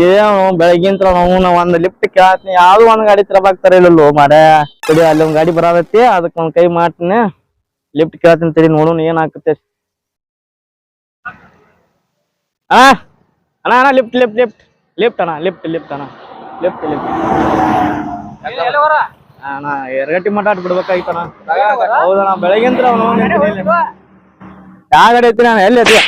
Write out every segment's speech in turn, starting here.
ಏನು ಬೆಳಗಿಂತ ನಾವು ಒಂದ್ ಲಿಫ್ಟ್ ಕೇಳತ್ನಿ ಯಾವ್ದು ಒಂದ್ ಗಾಡಿ ತರಬಾಕ್ತಾರ ಇಲ್ಲೋ ಮಾರ ತಡಿ ಅಲ್ಲಿ ಒಂದ್ ಗಾಡಿ ಬರತೈತಿ ಅದಕ್ಕ ಒಂದ್ ಕೈ ಮಾಡ್ತೀನಿ ಲಿಫ್ಟ್ ಕೇಳತ್ತೀನಿ ತಡಿ ನೋಡೋಣ ಏನ್ ಆಕತ್ತೆ ಅಣ್ಣ ಅಣ್ಣ ಲಿಫ್ಟ್ ಲಿಫ್ಟ್ ಲಿಫ್ಟ್ ಲಿಫ್ಟ್ ಅಣ್ಣ ಲಿಫ್ಟ್ ಲಿಫ್ಟ್ ಅಣ್ಣ ಲಿಫ್ಟ್ ಲಿಫ್ಟ್ ಅಣ್ಣ ಎರಗಟ್ಟಿ ಮಠ ಬಿಡ್ಬೇಕಾಯ್ತಣ್ಣ ಹೌದಣ್ಣ ಬೆಳಗಿಂತ್ರ ಯಾವ ಗಾಡಿ ಐತಿ ನಾನು ಎಲ್ಲಿ ಐತಿ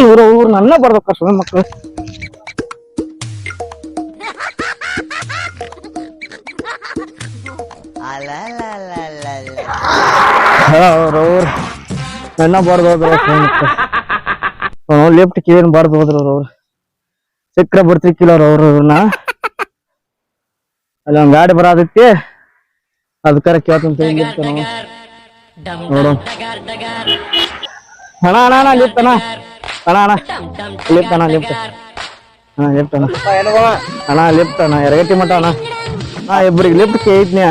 ಇವ್ರು ನನ್ನ ಬರ್ಬೇಕ ಸುಮ್ಮನೆ ಮಕ್ಕಳು ಅವ್ರವ್ರು ನನ್ನ ಬರ್ದು ಹೋದ್ರ ಲಿಫ್ಟ್ ಕೇನ್ ಬರ್ದು ಹೋದ್ರು ಅವ್ರು ಸಿಕ್ಕ್ರ ಬರ್ತಿಕ್ಕಿಲ್ಲ ಅವ್ರನ್ನ ಅಲ್ಲಿ ಒಂದ್ ಗಾಡಿ ಬರತೈತಿ ಅದಕ್ಕಾರ ಕೇಳ್ತಂತ ನೋಡು ಅಣ್ಣ ಅಣ್ಣ ಅಣ್ಣ ಲಿಫ್ಟ್ ಅಣ್ಣ ಅಣ್ಣ ಅಣ್ಣ ಲಿಫ್ಟ್ ಅಣ್ಣ ಲಿಫ್ಟ್ ಅಣ್ಣ ಲಿಫ್ಟ್ ಅಣ್ಣ ಅಣ್ಣ ಲಿಫ್ಟ್ ಅಣ್ಣ ಎರಗಟ್ಟಿ ಮಠ ಅಣ್ಣ ಇಬ್ಬರಿಗೆ ಲಿಫ್ಟ್ ಕೇಳಿದ್ನಿ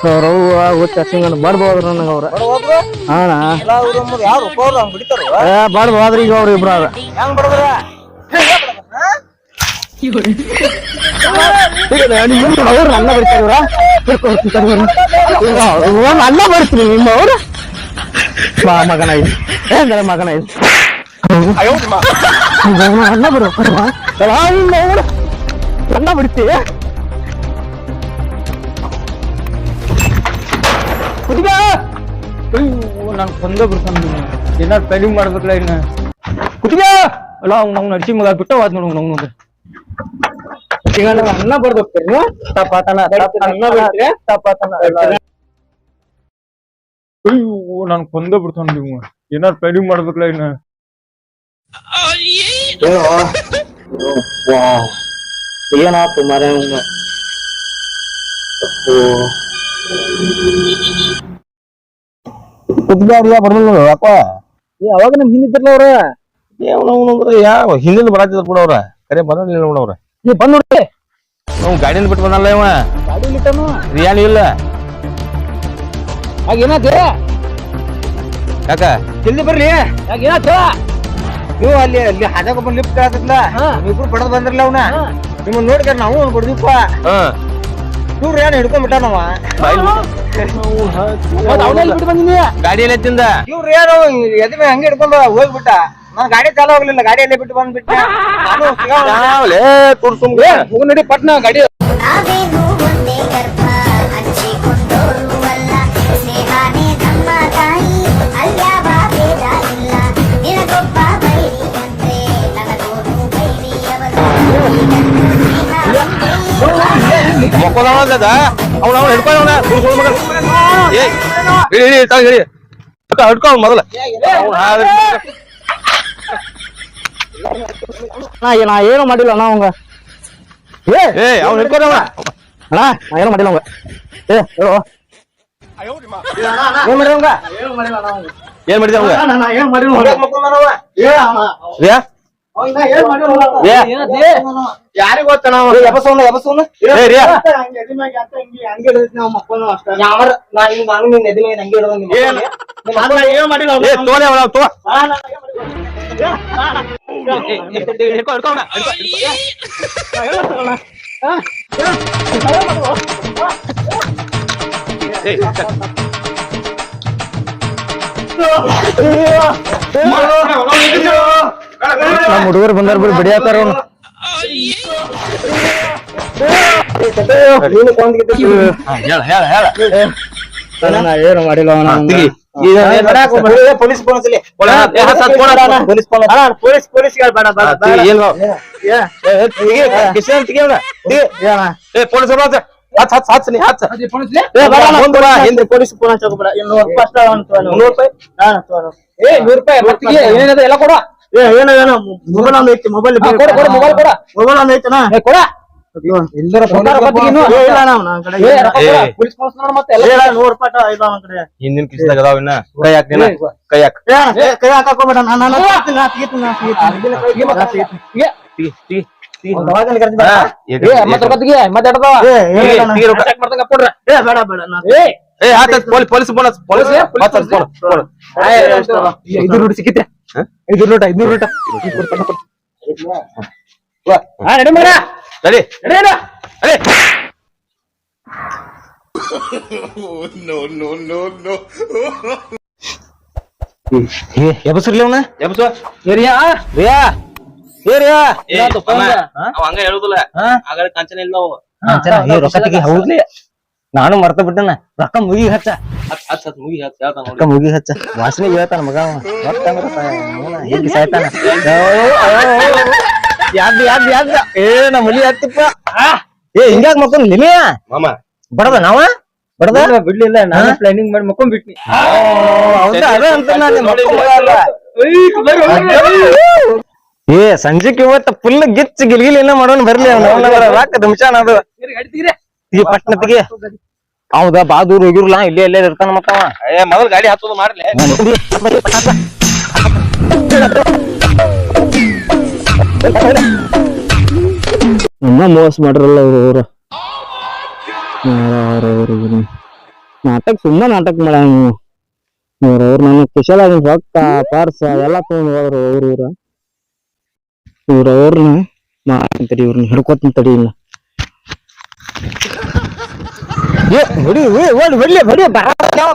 ಅವ್ರವ್ವ ಚಸಿಂಗ್ ಬರ್ದು ಹೋದ್ರು ನನಗ ಅವ್ರ ಅಣ್ಣ ಬರ್ದು ಹೋದ್ರಿ ಈಗ ಅವ್ರು ಇಬ್ರು ಅವ್ರು ನನ್ನ ಬರ್ತಾರ ಅನ್ನ ಬರ್ತೀನಿ ನಿಮ್ಮ ಅವ್ರು ಮಗನ ಇದು ಏನ್ ಮಗನ ಇದು ಅನ್ನ ಬರ್ಬೇಕು ಅನ್ನ ಬಿಡ್ತೀವಿ ನಾನು ಕೊಂದೇ ಬಿಡ್ತಾನ ಏನಾರು ಪೈಲಿಂಗ್ ಮಾಡ್ಬೇಕಲ್ಲ ಇನ್ನ ಕುಟಿಗ ಅಲ್ಲ ನಾವು ನಡ್ಸಿ ಮಗ ಬಿಟ್ಟು ಹೋದ್ ನೋಡು ನಾವು ನೋಡ್ರಿ ಈಗ ನಾವು ಅನ್ನ ಬರ್ಬೇಕು ನೀವು ತಪ್ಪಾತನ ಅನ್ನ ಬಿಡ್ತೀರಿ ತಪ್ಪಾತನ ನಾನು ಕೊಂದೇ ಬಿಡ್ತಾನ ನೀವು ಏನಾರು ಪೈಲಿಂಗ್ ಮಾಡ್ಬೇಕಲ್ಲ ಇನ್ನ ಏನಾಯ್ತು ಮರ ಬರ್ಲಿಲ್ಲ ಯಾಕ ಅವಾಗ ನಮ್ ಹಿಂದಿದ್ರಲ್ಲ ಅವ್ರ ಯಾವ ಹಿಂದಿಂದ ಬರತ್ತಿದ್ರು ಕೂಡ ಅವ್ರ ಕರೆ ಬಂದಿಲ್ಲ ನೋಡವ್ರ ನೀ ಬಂದ್ ನೋಡ್ರಿ ನಾವು ಗಾಡಿನ ಬಿಟ್ಟು ಬಂದಲ್ಲ ಇವ ಗಾಡಿ ಲಿಟ್ಟನು ರಿಯಾಲಿ ಇಲ್ಲ ಆಗ ಏನಾಯ್ತು ಯಾಕ ಜಲ್ದಿ ಬರ್ಲಿ ಯಾಕ ಏನಾಯ್ತು ನೀವು ಅಲ್ಲಿ ಅಲ್ಲಿ ಹಾಜಾಗೊಬ್ಬ ಲಿಫ್ಟ್ ಕೇಳತ್ತಿಲ್ಲ ಇಬ್ರು ಬಡದ್ ಬಂದ್ರಲ್ಲ ಅವನ ನಿಮ್ಮನ್ನ ನೋಡ್ಕ ನಾವು ಬಡ್ದಿಪ್ಪ ಇವ್ರು ಏನ್ ಹಿಡ್ಕೊಂಡ್ಬಿಟ್ಟ ನಾವ ಬಿಟ್ಟು ಬಂದಿನಿ ಗಾಡಿ ಎಲ್ಲ ತಿಂದ ಇವ್ರು ಏನು ಎದ್ಮೆ ಹಂಗೆ ಹಿಡ್ಕೊಂಡ್ ಹೋಗ್ಬಿಟ್ಟ ನಾನ್ ಗಾಡಿ ಚಾಲು ಹೋಗ್ಲಿಲ್ಲ ಗಾಡಿಯಲ್ಲೇ ಬಿಟ್ಟು ಬಂದ್ಬಿಟ್ಟೆ ನಾನು ನಡಿ ಪಟ್ನ ಗಾಡಿ ಮಕ್ಕೋದ ಅವ್ನ ಹಿಡ್ಕೊಂಡ ಹಿಡ್ಕೊ ಮೊದಲ ನಾ ಏನು ಮಾಡಿಲ್ಲ ಅಣ್ಣ ಅವಂಗ ಅವ್ನ ಹಿಡ್ಕೊಂಡವ ಅಣ್ಣ ನಾ ಏನು ಮಾಡಿಲ್ಲ ಅವಂಗ ಹೇಳು ಏನ್ ಮಾಡಿದ ಯಾರಿಗ ಗೊತ್ತ ನಾವು ಎಬಸೋನ ನಮ್ಮ ಹುಡುಗರು ಬಂದಾರ ಬಿಡಿ ಬಿಡಿಯಾತಾರ ಏನು ಮಾಡಿಲ್ಲ ಪೊಲೀಸ್ ಏನಿದೆ ಎಲ್ಲ ಕೊಡ ಏನೇನ ಮೊಬೈಲ್ ಒಂದು ಐತಿ ಮೊಬೈಲ್ ಮೊಬೈಲ್ ಐತನ ಕೊಡ ಹಿಂದಿನ ಕಿಸಿದಾಗ ಅದಾವ ಇನ್ನ ಕೈ ಹಾಕ ಕೈ ಹಾಕೋಬೇಡ ಪೊಲೀಸ್ ಐದು ರೂಟ್ ಸಿಕ್ಕಿತ್ತೆ 500 ನೋಟ 500 ನೋಟ ರೆಡಿ ಮಾಡ ರೆಡಿ ಎಬಸ್ರಿ ಅವನ ಎಬ್ಸು ಏರಿಯಾ ರಿಯಾ ಏರಿಯಾ ಹಂಗ ಹೇಳುದಿಲ್ಲ ಆಗ ಕಾಂಚನ ಇಲ್ಲ ರೊಕ್ಕಟಿಗೆ ಹೌದ್ಲಿ ನಾನು ಮರ್ತ ಬಿಟ್ಟನ ರೊಕ್ಕ ಮುಗಿ ಹಚ್ಚ ರೊಕ್ಕ ಮುಗಿ ಹಚ್ಚ ವಾಸನೆ ಹೇಳ್ತಾನ ಮಗ ಹೇಗೆ ಸಾಯ್ತಾನ ಯಾದ್ ಏ ನಾ ಮಲಿ ಹತ್ತಿಪ್ಪ ಏ ಹಿಂಗ್ಯಾಕ ಮಕ್ಕಳು ನಿಮಿಯ ಮಾಮ ಬಡದ ನಾವ ಬಡದ ಬಿಡ್ಲಿಲ್ಲ ನಾನು ಪ್ಲಾನಿಂಗ್ ಮಾಡಿ ಮಕ್ಕೊಂಡ್ ಬಿಟ್ನಿ ಹೌದಾ ಅದ ಅಂತ ನಾನು ಏ ಸಂಜೆಕ್ ಇವತ್ತ ಫುಲ್ ಗಿಚ್ಚ ಗಿಲ್ಗಿಲ್ ಏನ ಮಾಡೋನ್ ಬರ್ಲಿ ಅವ್ನ ರಾಕ ದುಮ್ಚಾನ ಅದು ಈ ಪಟ್ನತಿಗೆ ಹೌದಾ ಬಾ ದೂರ ಹೋಗಿರ್ಲ ಇಲ್ಲೇ ಇರ್ತಾನ ಮತ್ತವ ಮೊದಲ್ ಗಾಡಿ ಹತ್ತೋದು ಮಾಡ್ಲಿ ನಮ್ಮ ಮೋಸ ಮಾಡ್ರಲ್ಲ ಅವ್ರ ನಾಟಕ ಸುಮ್ಮನೆ ನಾಟಕ ಮಾಡ ಅವ್ರವ್ರು ನನ್ನ ಕುಶಲ ರೊಕ್ಕ ಪಾರ್ಸ ಎಲ್ಲ ತಗೊಂಡ್ ಹೋದ್ರು ಇವ್ರವ್ರನ್ನ ಮಾಡ್ತಂತಡಿ ಇವ್ರನ್ನ ಹಿಡ್ಕೊತೀನಿ ತಡಿ ಇಲ್ಲ ಹೊಡಿ ಹೊಡ್ಲಿ ಹೊಡಿ ಬರ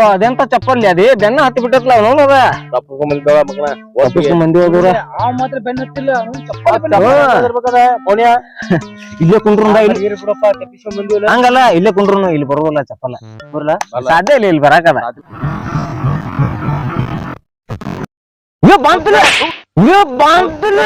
ಅದೆಂತ ಚಪ್ಪಲ್ಲಿ ಅದೇ ಬೆನ್ನ ಹತ್ತಿ ಬಿಟ್ಟತ್ಲ ಅವನದ ಮಂದಿ ಹೋದ್ರ ಮಾತ್ರ ಬೆನ್ನ ಹತ್ತಿಲ್ಲ ಇಲ್ಲೇ ಕುಂಡ್ರು ಹಂಗಲ್ಲ ಇಲ್ಲೇ ಕುಂಡ್ರು ಇಲ್ಲಿ ಬರೋಲ್ಲ ಚಪ್ಪಲ್ಲ ಬರಲ್ಲ ಸಾಧ್ಯ ಇಲ್ಲ ಇಲ್ಲಿ ಬರಾಕದ ಬಾಂಪಿಲ್ಲ